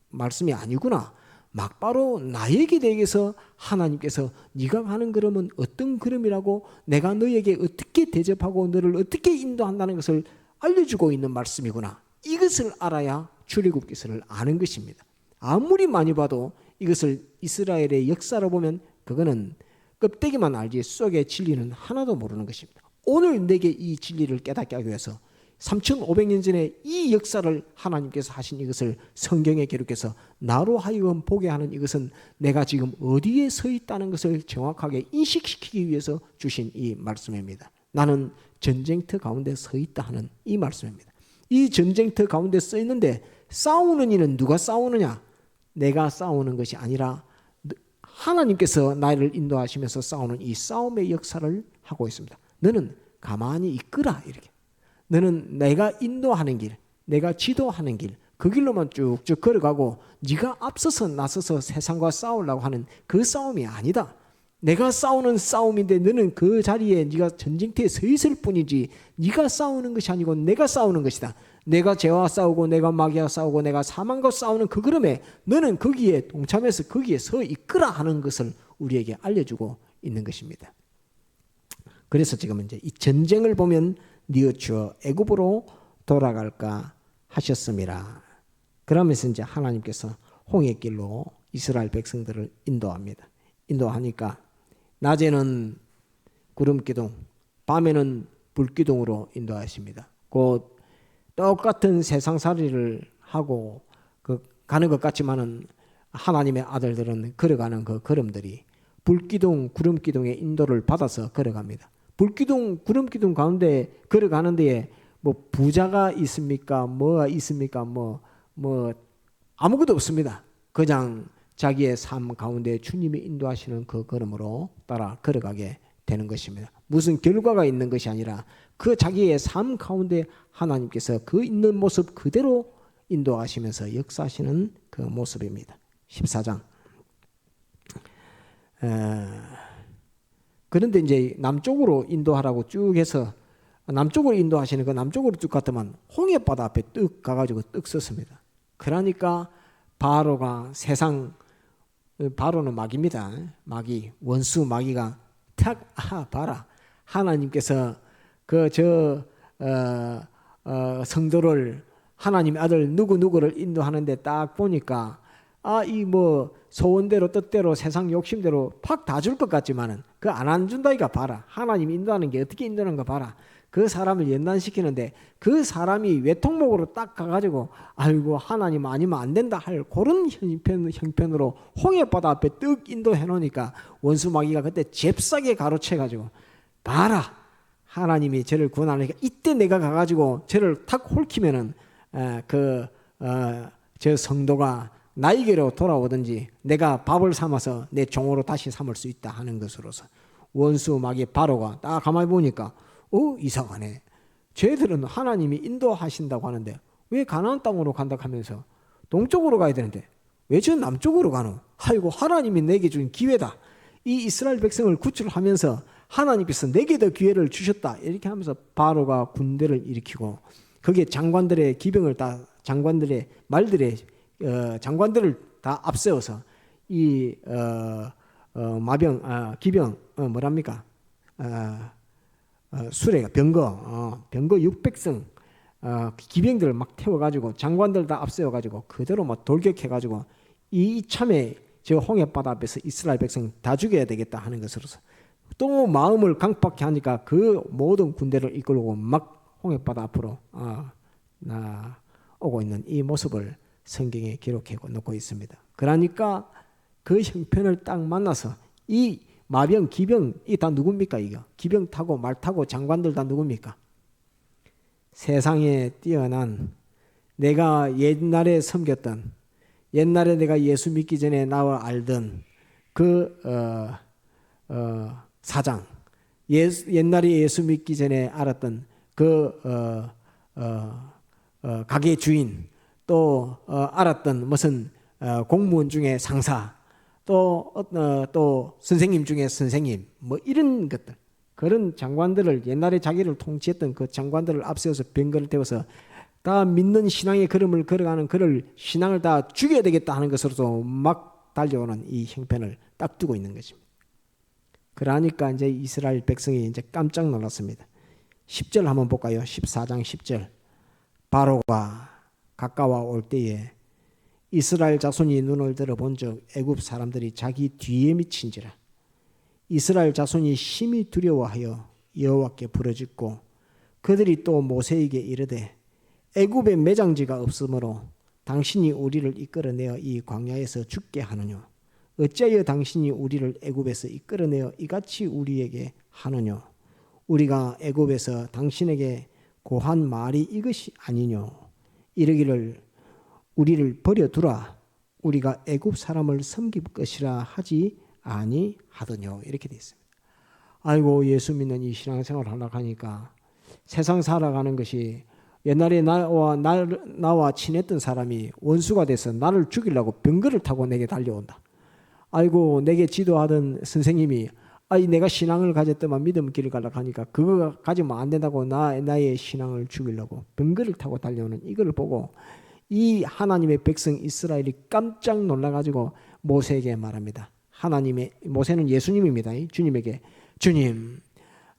말씀이 아니구나. 막바로 나에게 대해서 하나님께서 네가 하는 걸음은 어떤 걸음이라고 내가 너에게 어떻게 대접하고 너를 어떻게 인도한다는 것을 알려주고 있는 말씀이구나. 이것을 알아야 출애굽기서를 아는 것입니다. 아무리 많이 봐도 이것을 이스라엘의 역사로 보면 그거는 껍데기만 알지 속의 진리는 하나도 모르는 것입니다. 오늘 내게 이 진리를 깨닫게 하기 위해서 3500년 전에 이 역사를 하나님께서 하신 이것을 성경에 기록해서 나로 하여금 보게 하는 이것은 내가 지금 어디에 서 있다는 것을 정확하게 인식시키기 위해서 주신 이 말씀입니다. 나는 전쟁터 가운데 서 있다 하는 이 말씀입니다. 이 전쟁터 가운데 서 있는데 싸우는 이는 누가 싸우느냐? 내가 싸우는 것이 아니라 하나님께서 나를 인도하시면서 싸우는 이 싸움의 역사를 하고 있습니다. 너는 가만히 있거라 이렇게. 너는 내가 인도하는 길, 내가 지도하는 길, 그 길로만 쭉쭉 걸어가고 네가 앞서서 나서서 세상과 싸우려고 하는 그 싸움이 아니다. 내가 싸우는 싸움인데 너는 그 자리에 네가 전쟁터에 서 있을 뿐이지 네가 싸우는 것이 아니고 내가 싸우는 것이다. 내가 죄와 싸우고 내가 마귀와 싸우고 내가 사망과 싸우는 그 걸음에 너는 거기에 동참해서 거기에 서 있거라 하는 것을 우리에게 알려주고 있는 것입니다. 그래서 지금 이제 이 전쟁을 보면 뉘우쳐 애굽으로 돌아갈까 하셨습니다. 그러면서 이제 하나님께서 홍해길로 이스라엘 백성들을 인도합니다. 인도하니까 낮에는 구름기둥, 밤에는 불기둥으로 인도하십니다. 곧 똑같은 세상살이를 하고 가는 것 같지만은 하나님의 아들들은 걸어가는 그 걸음들이 불기둥, 구름기둥의 인도를 받아서 걸어갑니다. 불기둥, 구름기둥 가운데 걸어가는 데에 뭐 부자가 있습니까? 뭐가 있습니까? 뭐 아무것도 없습니다. 그냥 자기의 삶 가운데 주님이 인도하시는 그 걸음으로 따라 걸어가게 되는 것입니다. 무슨 결과가 있는 것이 아니라 그 자기의 삶 가운데 하나님께서 그 있는 모습 그대로 인도하시면서 역사하시는 그 모습입니다. 14장. 그런데 이제 남쪽으로 인도하라고 쭉 해서 남쪽으로 인도하시는 그 남쪽으로 쭉 갔더만 홍해바다 앞에 뚝 가가지고 뚝 섰습니다. 그러니까 바로가 바로는 마귀입니다. 마귀, 원수 마귀가 탁 봐라. 하나님께서 성도를 하나님의 아들 누구를 인도하는데 딱 보니까 이 뭐 소원대로 뜻대로 세상 욕심대로 팍 다 줄 것 같지만은 그 안 준다니까 봐라. 하나님 인도하는 게 어떻게 인도하는가 봐라. 그 사람을 연단시키는데 그 사람이 외통목으로 딱 가가지고 아이고 하나님 아니면 안 된다 할 그런 형편으로 홍해바다 앞에 뜩 인도해 놓으니까 원수 마귀가 그때 잽싸게 가로채가지고 봐라 하나님이 저를 구원하니까 이때 내가 가가지고 저를 탁 홀키면은 저 성도가 나에게로 돌아오든지 내가 밥을 삼아서 내 종으로 다시 삼을 수 있다 하는 것으로서 원수 마귀 바로가 딱 가만히 보니까 이상하네. 쟤들은 하나님이 인도하신다고 하는데 왜 가나안 땅으로 간다 하면서 동쪽으로 가야 되는데 왜 저 남쪽으로 가노? 아이고 하나님이 내게 준 기회다. 이 이스라엘 백성을 구출하면서 하나님께서 내게 더 기회를 주셨다. 이렇게 하면서 바로가 군대를 일으키고 거기에 장관들의 기병을 다 장관들의 말들의 장관들을 다 앞세워서 이 기병 뭐랍니까? 수레가 병거 600성 기병들을 막 태워가지고 장관들 다 앞세워가지고 그대로 막 돌격해가지고 이참에 저 홍해바다 앞에서 이스라엘 백성 다 죽여야 되겠다 하는 것으로서 또 마음을 강팍해 하니까 그 모든 군대를 이끌고 막 홍해바다 앞으로 오고 있는 이 모습을 성경에 기록해 놓고 있습니다. 그러니까 그 형편을 딱 만나서 이 마병, 기병 이 다 누굽니까? 이거 기병 타고 말 타고 장관들 다 누굽니까? 세상에 뛰어난 내가 옛날에 섬겼던 옛날에 내가 예수 믿기 전에 나와 알던 그 사장 옛날에 예수 믿기 전에 알았던 그 가게 주인 또 알았던 무슨 공무원 중에 상사 또 선생님 중에 선생님 뭐 이런 것들 그런 장관들을 옛날에 자기를 통치했던 그 장관들을 앞세워서 병거를 태워서 다 믿는 신앙의 걸음을 걸어가는 그를 신앙을 다 죽여야 되겠다 하는 것으로서 막 달려오는 이 형편을 딱 두고 있는 것입니다. 그러니까 이제 이스라엘 백성이 이제 깜짝 놀랐습니다. 10절 한번 볼까요? 14장 10절. 바로가 가까워 올 때에 이스라엘 자손이 눈을 들어본즉 애굽 사람들이 자기 뒤에 미친지라. 이스라엘 자손이 심히 두려워하여 여호와께 부르짖고 그들이 또 모세에게 이르되 애굽에 매장지가 없으므로 당신이 우리를 이끌어내어 이 광야에서 죽게 하느뇨. 어찌하여 당신이 우리를 애굽에서 이끌어내어 이같이 우리에게 하느뇨. 우리가 애굽에서 당신에게 고한 말이 이것이 아니뇨. 이르기를 우리를 버려두라. 우리가 애굽 사람을 섬길 것이라 하지 아니하더뇨. 이렇게 되어 있습니다. 아이고, 예수 믿는 이 신앙생활을 하려고 하니까 세상 살아가는 것이, 옛날에 나와 친했던 사람이 원수가 돼서 나를 죽이려고 병거를 타고 내게 달려온다. 아이고, 내게 지도하던 선생님이 내가 신앙을 가졌더만 믿음 길을 가려고 하니까 그거 가지면 안 된다고 나의 신앙을 죽이려고 병거를 타고 달려오는 이걸 보고 이 하나님의 백성 이스라엘이 깜짝 놀라가지고 모세에게 말합니다. 모세는 예수님입니다. 주님에게, 주님,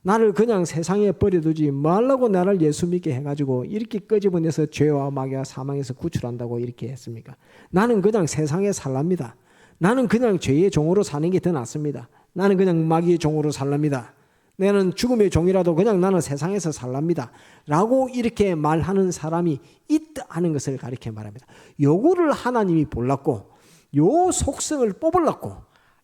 나를 그냥 세상에 버려두지 말라고 나를 예수 믿게 해가지고 이렇게 끄집어내서 죄와 마귀와 사망에서 구출한다고 이렇게 했습니까? 나는 그냥 세상에 살랍니다. 나는 그냥 죄의 종으로 사는 게 더 낫습니다. 나는 그냥 마귀의 종으로 살랍니다. 나는 죽음의 종이라도 그냥 나는 세상에서 살랍니다. 라고 이렇게 말하는 사람이 있다 하는 것을 가리켜 말합니다. 요거를 하나님이 볼랐고 요 속성을 뽑으려고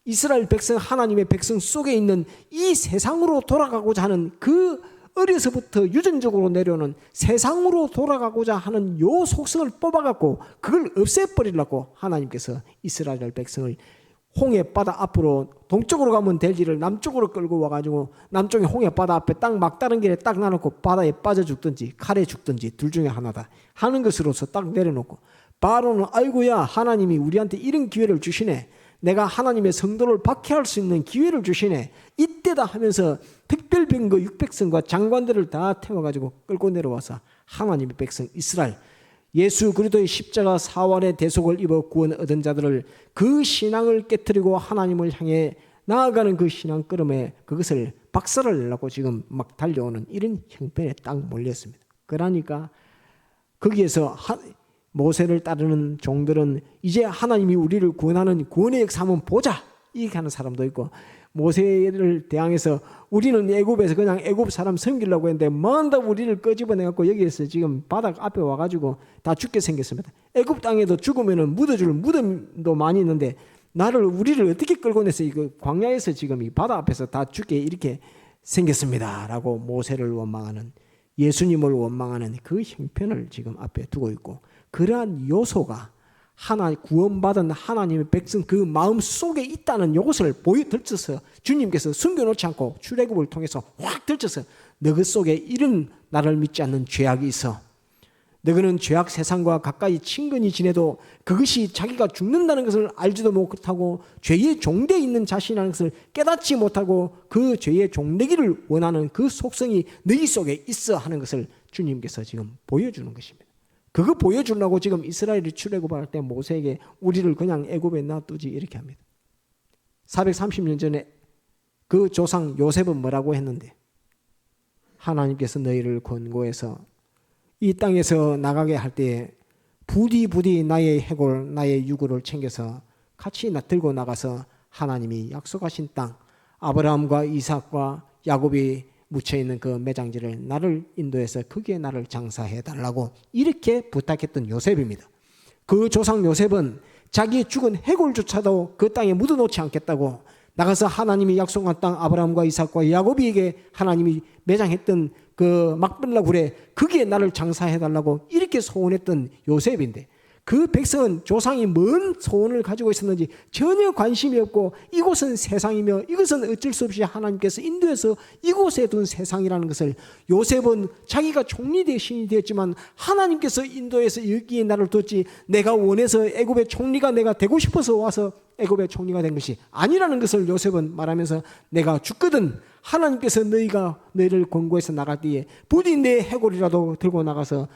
이스라엘 백성, 하나님의 백성 속에 있는 이 세상으로 돌아가고자 하는 그 어려서부터 유전적으로 내려오는 세상으로 돌아가고자 하는 요 속성을 뽑아갖고 그걸 없애버리려고 하나님께서 이스라엘 백성을 홍해바다 앞으로 동쪽으로 가면 될 길을 남쪽으로 끌고 와가지고 남쪽의 홍해바다 앞에 딱 막다른 길에 딱 놔놓고 바다에 빠져 죽든지 칼에 죽든지 둘 중에 하나다 하는 것으로서 딱 내려놓고, 바로는 아이고야, 하나님이 우리한테 이런 기회를 주시네, 내가 하나님의 성도를 박해할 수 있는 기회를 주시네, 이때다 하면서 특별병거 600성과 장관들을 다 태워가지고 끌고 내려와서 하나님의 백성 이스라엘, 예수 그리스도의 십자가 사활의 대속을 입어 구원 얻은 자들을 그 신앙을 깨트리고 하나님을 향해 나아가는 그 신앙 걸음에 그것을 박살을 내려고 지금 막 달려오는 이런 형편에 딱 몰렸습니다. 그러니까 거기에서 모세를 따르는 종들은 이제 하나님이 우리를 구원하는 구원의 역사 한번 보자 이렇게 하는 사람도 있고, 모세를 대항해서 우리는 애굽에서 그냥 애굽 사람 섬기려고 했는데 뭔다고 우리를 끄집어내갖고 여기에서 지금 바닥 앞에 와가지고 다 죽게 생겼습니다. 애굽 땅에도 죽으면 묻어줄 무덤도 많이 있는데 우리를 어떻게 끌고 내서 이거 광야에서 지금 이 바다 앞에서 다 죽게 이렇게 생겼습니다 라고 모세를 원망하는, 예수님을 원망하는 그 형편을 지금 앞에 두고 있고, 그러한 요소가 구원받은 하나님의 백성 그 마음 속에 있다는 요것을 들쳐서 주님께서 숨겨놓지 않고 출애굽을 통해서 확 들쳐서 너희 속에 이런 나를 믿지 않는 죄악이 있어, 너희는 죄악 세상과 가까이 친근히 지내도 그것이 자기가 죽는다는 것을 알지도 못하고 죄의 종되어 있는 자신이라는 것을 깨닫지 못하고 그 죄의 종되기를 원하는 그 속성이 너희 속에 있어 하는 것을 주님께서 지금 보여주는 것입니다. 그거 보여주려고 지금 이스라엘이 출애굽할 때 모세에게 우리를 그냥 애굽에 놔두지 이렇게 합니다. 430년 전에 그 조상 요셉은 뭐라고 했는데, 하나님께서 너희를 권고해서 이 땅에서 나가게 할 때에 부디 나의 해골 나의 유골을 챙겨서 같이 들고 나가서 하나님이 약속하신 땅 아브라함과 이삭과 야곱이 묻혀있는 그 매장지를 나를 인도해서 거기에 나를 장사해달라고 이렇게 부탁했던 요셉입니다. 그 조상 요셉은 자기의 죽은 해골조차도 그 땅에 묻어놓지 않겠다고 나가서 하나님이 약속한 땅 아브라함과 이삭과 야곱에게 하나님이 매장했던 그 막벨라 굴에 거기에 나를 장사해달라고 이렇게 소원했던 요셉인데, 그 백성은 조상이 뭔 소원을 가지고 있었는지 전혀 관심이 없고 이곳은 세상이며 이것은 어쩔 수 없이 하나님께서 인도해서 이곳에 둔 세상이라는 것을, 요셉은 자기가 총리 대신이 되었지만 하나님께서 인도해서 여기에 나를 뒀지 내가 원해서 애굽의 총리가 내가 되고 싶어서 와서 애굽의 총리가 된 것이 아니라는 것을 요셉은 말하면서, 내가 죽거든 하나님께서 너희를 권고해서 나갈 때에 부디 내 해골이라도 들고 나가서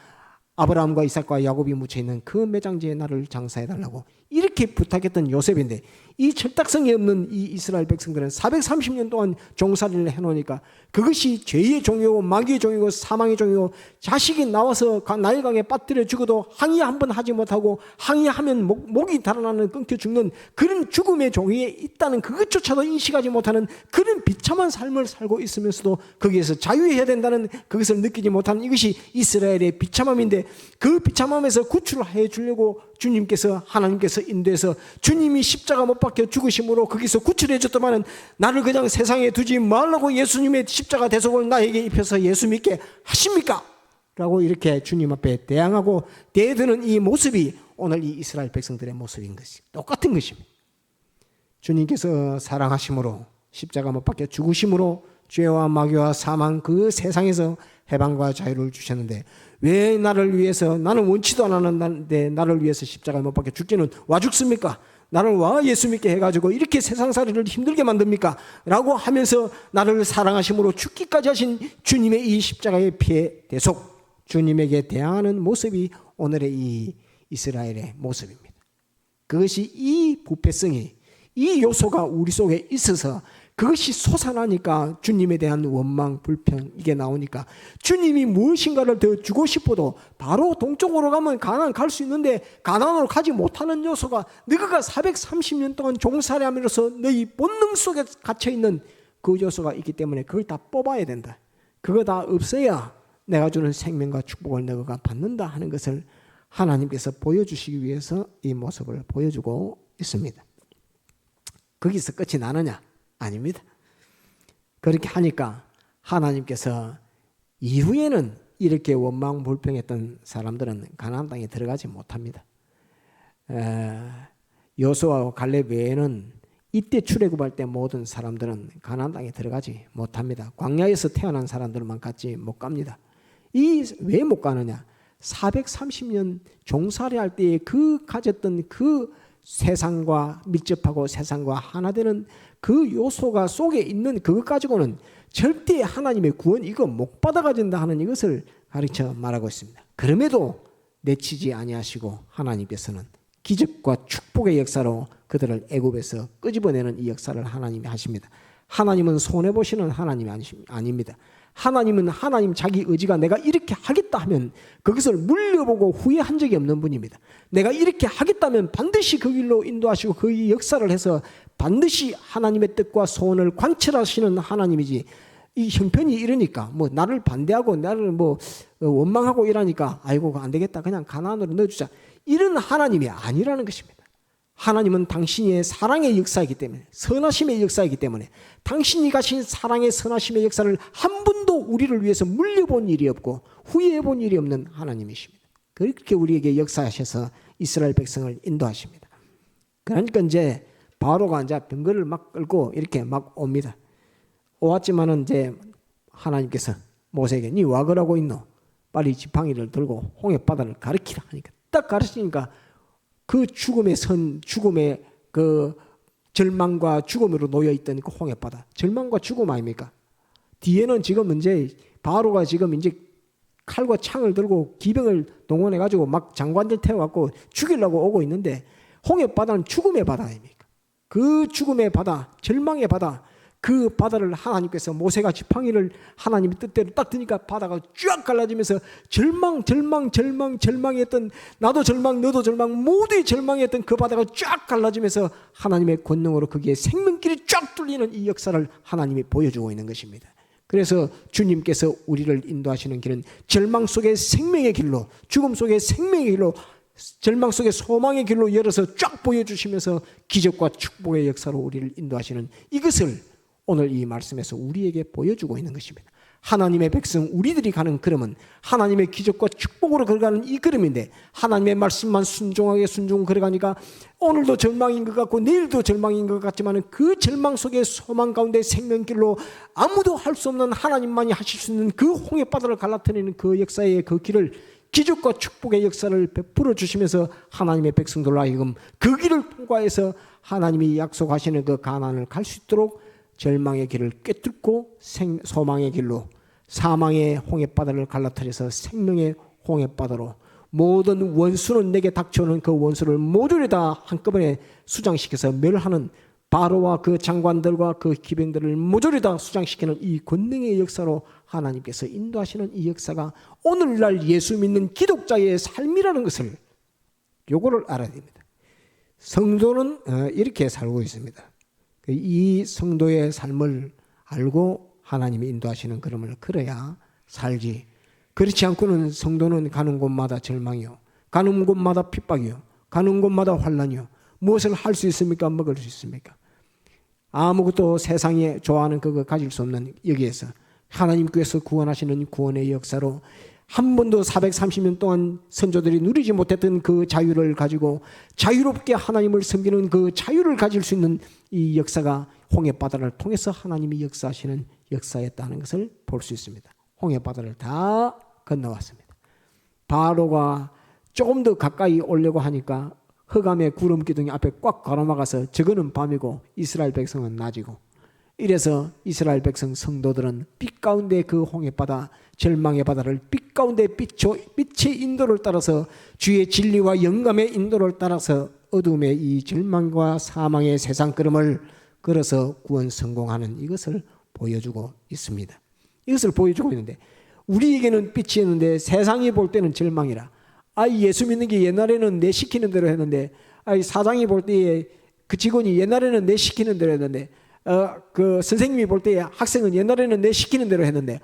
아브라함과 이삭과 야곱이 묻혀있는 그 매장지에 나를 장사해달라고 이렇게 부탁했던 요셉인데, 이 철딱성이 없는 이 이스라엘 백성들은 430년 동안 종살이를 해놓으니까 그것이 죄의 종이고 마귀의 종이고 사망의 종이고, 자식이 나와서 나일강에 빠뜨려 죽어도 항의 한번 하지 못하고 항의하면 목이 달아나는 끊겨 죽는 그런 죽음의 종이에 있다는 그것조차도 인식하지 못하는 그런 비참한 삶을 살고 있으면서도 거기에서 자유해야 된다는 그것을 느끼지 못하는 이것이 이스라엘의 비참함인데, 그 비참함에서 구출해 주려고 주님께서 하나님께서 인도해서 주님이 십자가 못 박혀 죽으심으로 거기서 구출해 줬더만은 나를 그냥 세상에 두지 말라고 예수님의 십자가 대속을 나에게 입혀서 예수 믿게 하십니까? 라고 이렇게 주님 앞에 대항하고 대드는 이 모습이 오늘 이 이스라엘 백성들의 모습인 것이 똑같은 것입니다. 주님께서 사랑하심으로 십자가 못 박혀 죽으심으로 죄와 마귀와 사망 그 세상에서 해방과 자유를 주셨는데 왜 나를 위해서 나는 원치도 않았는데 나를 위해서 십자가 못 박혀 죽지는 와 죽습니까? 나를 와 예수 믿게 해가지고 이렇게 세상살이를 힘들게 만듭니까? 라고 하면서 나를 사랑하심으로 죽기까지 하신 주님의 이 십자가의 피의 대속 주님에게 대항하는 모습이 오늘의 이 이스라엘의 모습입니다. 그것이 이 부패성이 이 요소가 우리 속에 있어서 그것이 솟아나니까 주님에 대한 원망, 불평 이게 나오니까 주님이 무엇인가를 더 주고 싶어도 바로 동쪽으로 가면 가나안 갈 수 있는데 가나안으로 가지 못하는 요소가 너희가 430년 동안 종살이함으로써 너희 본능 속에 갇혀있는 그 요소가 있기 때문에 그걸 다 뽑아야 된다. 그거 다 없어야 내가 주는 생명과 축복을 너희가 받는다 하는 것을 하나님께서 보여주시기 위해서 이 모습을 보여주고 있습니다. 거기서 끝이 나느냐? 아닙니다. 그렇게 하니까 하나님께서 이후에는 이렇게 원망 불평했던 사람들은 가나안 땅에 들어가지 못합니다. 여호수아와 갈렙 외에는 이때 출애굽할 때 모든 사람들은 가나안 땅에 들어가지 못합니다. 광야에서 태어난 사람들만 같이 못 갑니다. 왜 못 가느냐? 430년 종살이할 때에 그 가졌던 그 세상과 밀접하고 세상과 하나 되는 그 요소가 속에 있는 그것 가지고는 절대 하나님의 구원 이거 못 받아가진다 하는 이것을 가르쳐 말하고 있습니다. 그럼에도 내치지 아니하시고 하나님께서는 기적과 축복의 역사로 그들을 애굽에서 끄집어내는 이 역사를 하나님이 하십니다. 하나님은 손해보시는 하나님이 아닙니다. 하나님은 하나님 자기 의지가 내가 이렇게 하겠다 하면 그것을 물려보고 후회한 적이 없는 분입니다. 내가 이렇게 하겠다면 반드시 그 길로 인도하시고 그 역사를 해서 반드시 하나님의 뜻과 소원을 관철하시는 하나님이지 이 형편이 이러니까 뭐 나를 반대하고 나를 뭐 원망하고 이러니까 아이고 안 되겠다 그냥 가나안으로 넣어주자 이런 하나님이 아니라는 것입니다. 하나님은 당신의 사랑의 역사이기 때문에 선하심의 역사이기 때문에 당신이 가신 사랑의 선하심의 역사를 한 번도 우리를 위해서 물려본 일이 없고 후회해본 일이 없는 하나님이십니다. 그렇게 우리에게 역사하셔서 이스라엘 백성을 인도하십니다. 그러니까 이제 바로가 이제 병거를 막 끌고 이렇게 막 옵니다. 오았지만은 이제 하나님께서 모세에게 니 와 그러고 있노? 빨리 지팡이를 들고 홍해 바다를 가리키라 하니까 딱 가르치니까 그 죽음의 그 절망과 죽음으로 놓여있던 그 홍해바다. 절망과 죽음 아닙니까? 뒤에는 지금 이제 바로가 지금 이제 칼과 창을 들고 기병을 동원해가지고 막 장관들 태워갖고 죽이려고 오고 있는데 홍해바다는 죽음의 바다 아닙니까? 그 죽음의 바다, 절망의 바다, 그 바다를 하나님께서 모세가 지팡이를 하나님의 뜻대로 딱 드니까 바다가 쫙 갈라지면서 절망했던 나도 절망 너도 절망 모두의 절망했던 그 바다가 쫙 갈라지면서 하나님의 권능으로 거기에 생명길이 쫙 뚫리는 이 역사를 하나님이 보여주고 있는 것입니다. 그래서 주님께서 우리를 인도하시는 길은 절망 속의 생명의 길로 죽음 속의 생명의 길로 절망 속의 소망의 길로 열어서 쫙 보여주시면서 기적과 축복의 역사로 우리를 인도하시는 이것을 오늘 이 말씀에서 우리에게 보여주고 있는 것입니다. 하나님의 백성 우리들이 가는 걸음은 하나님의 기적과 축복으로 걸어가는 이 걸음인데 하나님의 말씀만 순종하게 걸어가니까 오늘도 절망인 것 같고 내일도 절망인 것 같지만 그 절망 속의 소망 가운데 생명길로 아무도 할 수 없는 하나님만이 하실 수 있는 그 홍해바다를 갈라뜨리는 그 역사의 그 길을 기적과 축복의 역사를 베풀어 주시면서 하나님의 백성들로 하여금 그 길을 통과해서 하나님이 약속하시는 그 가나안을 갈 수 있도록 절망의 길을 꿰뚫고 소망의 길로 사망의 홍해바다를 갈라뜨려서 생명의 홍해바다로 모든 원수는 내게 닥쳐오는 그 원수를 모두를 다 한꺼번에 수장시켜서 멸하는 바로와 그 장관들과 그 기병들을 모조리 다 수장시키는 이 권능의 역사로 하나님께서 인도하시는 이 역사가 오늘날 예수 믿는 기독자의 삶이라는 것을 요거를 알아야 됩니다. 성도는 이렇게 살고 있습니다. 이 성도의 삶을 알고 하나님이 인도하시는 걸음을 걸어야 살지. 그렇지 않고는 성도는 가는 곳마다 절망이요, 가는 곳마다 핍박이요, 가는 곳마다 환난이요. 무엇을 할 수 있습니까? 먹을 수 있습니까? 아무것도 세상에 좋아하는 그거 가질 수 없는 여기에서 하나님께서 구원하시는 구원의 역사로 한 번도 430년 동안 선조들이 누리지 못했던 그 자유를 가지고 자유롭게 하나님을 섬기는 그 자유를 가질 수 있는 이 역사가 홍해바다를 통해서 하나님이 역사하시는 역사였다는 것을 볼 수 있습니다. 홍해바다를 다 건너왔습니다. 바로가 조금 더 가까이 오려고 하니까 흑암의 구름 기둥이 앞에 꽉 가로막아서 저거는 밤이고 이스라엘 백성은 낮이고, 이래서 이스라엘 백성 성도들은 빛 가운데 그 홍해바다 절망의 바다를 빛 가운데 빛의 인도를 따라서 주의 진리와 영감의 인도를 따라서 어둠의 이 절망과 사망의 세상 걸음을 걸어서 구원 성공하는 이것을 보여주고 있습니다. 이것을 보여주고 있는데 우리에게는 빛이 있는데 세상이 볼 때는 절망이라. 예수 믿는 게 옛날에는 내 시키는 대로 했는데, 사장이 볼 때에 그 직원이 옛날에는 내 시키는 대로 했는데, 그 선생님이 볼 때에 학생은 옛날에는 내 시키는 대로 했는데,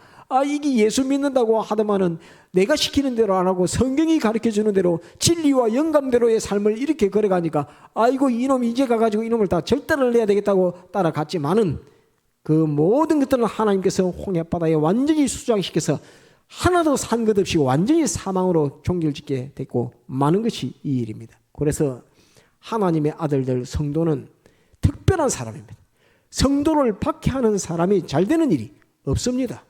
이게 예수 믿는다고 하더만은 내가 시키는 대로 안 하고 성경이 가르쳐 주는 대로 진리와 영감대로의 삶을 이렇게 걸어가니까 아이고 이놈 이제 가가지고 이놈을 다 절단을 해야 되겠다고 따라갔지만은 그 모든 것들은 하나님께서 홍해바다에 완전히 수장시켜서 하나도 산 것 없이 완전히 사망으로 종결짓게 됐고 많은 것이 이 일입니다. 그래서 하나님의 아들들 성도는 특별한 사람입니다. 성도를 박해하는 사람이 잘 되는 일이 없습니다.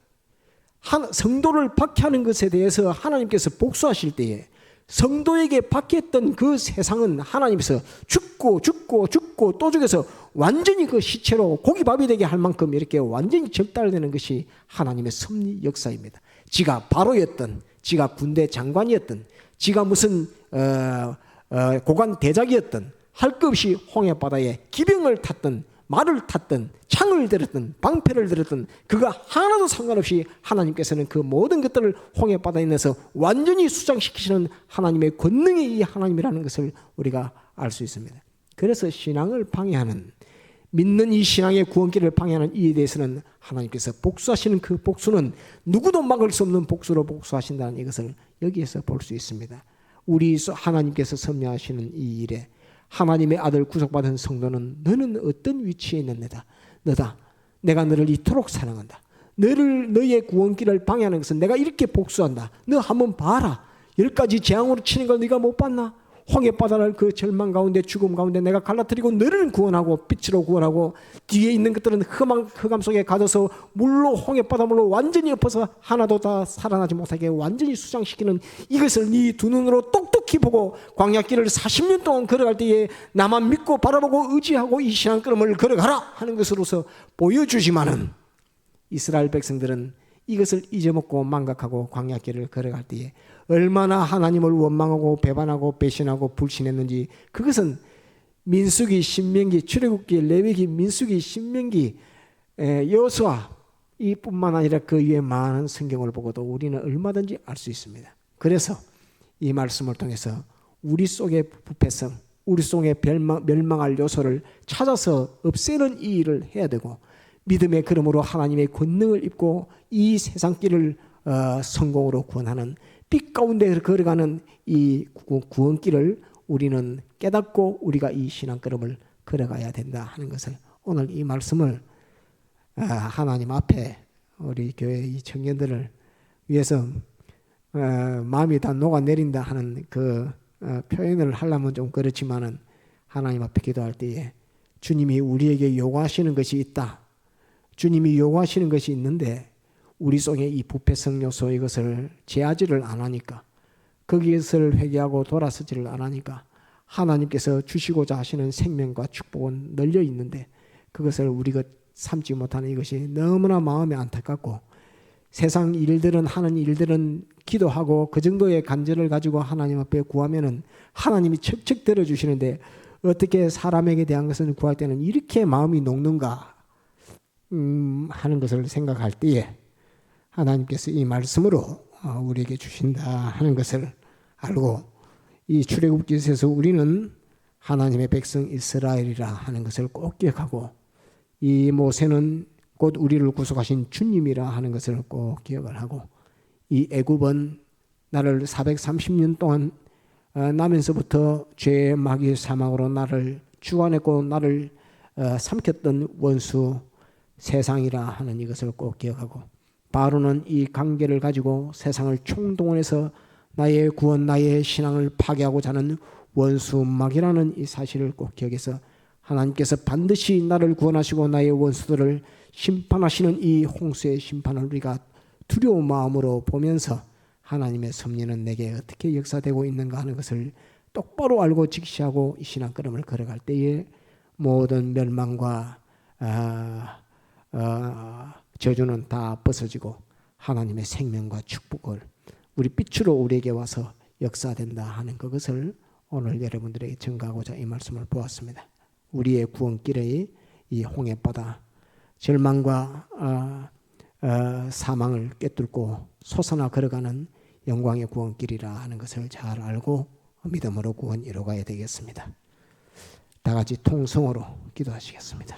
성도를 박해하는 것에 대해서 하나님께서 복수하실 때에 성도에게 박해했던 그 세상은 하나님께서 죽고 또 죽여서 완전히 그 시체로 고기밥이 되게 할 만큼 이렇게 완전히 적달되는 것이 하나님의 섭리 역사입니다. 지가 바로였던, 지가 군대 장관이었던, 지가 무슨 고관 대작이었던, 할 것 없이 홍해바다에 기병을 탔던, 말을 탔던, 창을 들었던, 방패를 들었던, 그가 하나도 상관없이 하나님께서는 그 모든 것들을 홍해바다에 내서 완전히 수장시키시는 하나님의 권능이 이 하나님이라는 것을 우리가 알 수 있습니다. 그래서 신앙을 방해하는, 믿는 이 신앙의 구원길을 방해하는 이에 대해서는 하나님께서 복수하시는 그 복수는 누구도 막을 수 없는 복수로 복수하신다는 이것을 여기에서 볼 수 있습니다. 우리 하나님께서 섭리하시는 이 일에 하나님의 아들 구속받은 성도는 너는 어떤 위치에 있는 너다. 내가 너를 이토록 사랑한다. 너의 구원길을 방해하는 것은 내가 이렇게 복수한다. 너 한번 봐라. 10가지 재앙으로 치는 걸 네가 못 봤나? 홍해바다를 그 절망 가운데 죽음 가운데 내가 갈라뜨리고 너를 구원하고 빛으로 구원하고 뒤에 있는 것들은 흑암 속에 가둬서 물로 홍해바다 물로 완전히 엎어서 하나도 다 살아나지 못하게 완전히 수장시키는 이것을 네 두 눈으로 똑똑히 보고 광야길을 40년 동안 걸어갈 때에 나만 믿고 바라보고 의지하고 이 신앙걸음을 걸어가라 하는 것으로서 보여주지만은 이스라엘 백성들은 이것을 잊어먹고 망각하고 광야길을 걸어갈 때에 얼마나 하나님을 원망하고 배반하고 배신하고 불신했는지 그것은 민수기, 신명기, 출애굽기, 레위기, 민수기, 신명기, 여호수아 이뿐만 아니라 그 위에 많은 성경을 보고도 우리는 얼마든지 알 수 있습니다. 그래서 이 말씀을 통해서 우리 속의 부패성, 우리 속의 멸망할 요소를 찾아서 없애는 이 일을 해야 되고 믿음의 걸음으로 하나님의 권능을 입고 이 세상길을 성공으로 구원하는 빛 가운데 걸어가는 이 구원길을 우리는 깨닫고 우리가 이 신앙걸음을 걸어가야 된다 하는 것을 오늘 이 말씀을 하나님 앞에 우리 교회 이 청년들을 위해서 마음이 다 녹아내린다 하는 그 표현을 하려면 좀 그렇지만은 하나님 앞에 기도할 때에 주님이 우리에게 요구하시는 것이 있다. 주님이 요구하시는 것이 있는데 우리 속에 이 부패성 요소 이것을 제하지를 안 하니까 거기에서 회개하고 돌아서지를 안 하니까 하나님께서 주시고자 하시는 생명과 축복은 널려 있는데 그것을 우리가 삼지 못하는 이것이 너무나 마음이 안타깝고 세상 일들은 하는 일들은 기도하고 그 정도의 간절을 가지고 하나님 앞에 구하면은 하나님이 척척 들어주시는데 어떻게 사람에게 대한 것을 구할 때는 이렇게 마음이 녹는가 하는 것을 생각할 때에 하나님께서 이 말씀으로 우리에게 주신다 하는 것을 알고 이 출애굽기에서 우리는 하나님의 백성 이스라엘이라 하는 것을 꼭 기억하고 이 모세는 곧 우리를 구속하신 주님이라 하는 것을 꼭 기억을 하고 이 애굽은 나를 430년 동안 나면서부터 죄의 마귀의 사망으로 나를 주관했고 나를 삼켰던 원수 세상이라 하는 이것을 꼭 기억하고, 바로는 이 관계를 가지고 세상을 총동원해서 나의 구원, 나의 신앙을 파괴하고자 하는 원수 마귀라는 이 사실을 꼭 기억해서 하나님께서 반드시 나를 구원하시고 나의 원수들을 심판하시는 이 홍수의 심판을 우리가 두려운 마음으로 보면서 하나님의 섭리는 내게 어떻게 역사되고 있는가 하는 것을 똑바로 알고 직시하고 이 신앙걸음을 걸어갈 때에 모든 멸망과 저주는 다 벗어지고 하나님의 생명과 축복을 우리 빛으로 우리에게 와서 역사된다 하는 그것을 오늘 여러분들에게 증거하고자 이 말씀을 보았습니다. 우리의 구원길의 이 홍해바다, 절망과 사망을 꿰뚫고 솟아나 걸어가는 영광의 구원길이라 하는 것을 잘 알고 믿음으로 구원 이루어가야 되겠습니다. 다 같이 통성으로 기도하시겠습니다.